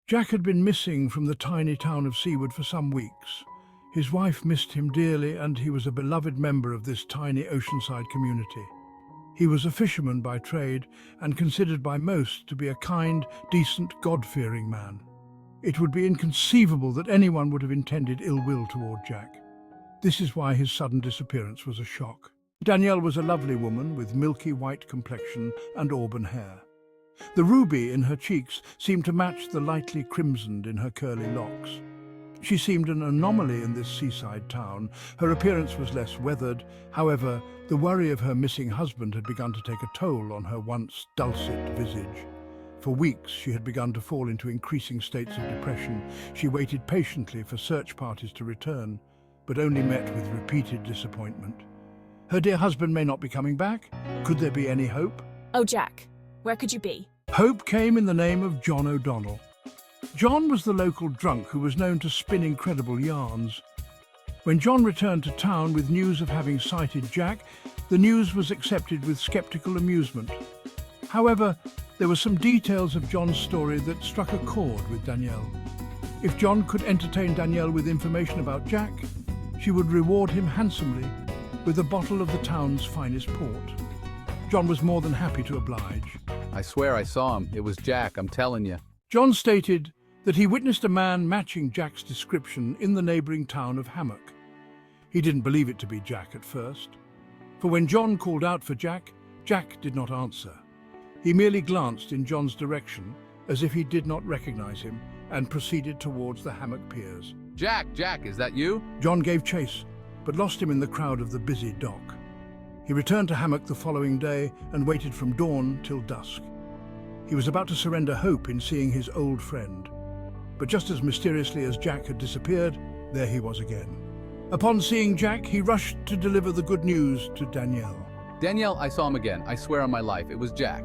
Jack had been missing from the tiny town of Seaward for some weeks. His wife missed him dearly, and he was a beloved member of this tiny oceanside community. He was a fisherman by trade and considered by most to be a kind, decent, God-fearing man. It would be inconceivable that anyone would have intended ill will toward Jack. This is why his sudden disappearance was a shock. Danielle was a lovely woman with milky white complexion and auburn hair. The ruby in her cheeks seemed to match the lightly crimsoned in her curly locks. She seemed an anomaly in this seaside town. Her appearance was less weathered. However, the worry of her missing husband had begun to take a toll on her once dulcet visage. For weeks, she had begun to fall into increasing states of depression. She waited patiently for search parties to return, but only met with repeated disappointment. Her dear husband may not be coming back. Could there be any hope? Oh, Jack, where could you be? Hope came in the name of John O'Donnell. John was the local drunk who was known to spin incredible yarns. When John returned to town with news of having sighted Jack, the news was accepted with skeptical amusement. However, there were some details of John's story that struck a chord with Danielle. If John could entertain Danielle with information about Jack, she would reward him handsomely with a bottle of the town's finest port. John was more than happy to oblige. I swear I saw him. It was Jack, I'm telling you. John stated that he witnessed a man matching Jack's description in the neighboring town of Hammock. He didn't believe it to be Jack at first, for when John called out for Jack, Jack did not answer. He merely glanced in John's direction as if he did not recognize him and proceeded towards the Hammock piers. Jack, is that you? John gave chase, but lost him in the crowd of the busy dock. He returned to Hammock the following day and waited from dawn till dusk. He was about to surrender hope in seeing his old friend. But just as mysteriously as Jack had disappeared, there he was again. Upon seeing Jack, he rushed to deliver the good news to Danielle. Danielle, I saw him again. I swear on my life, it was Jack.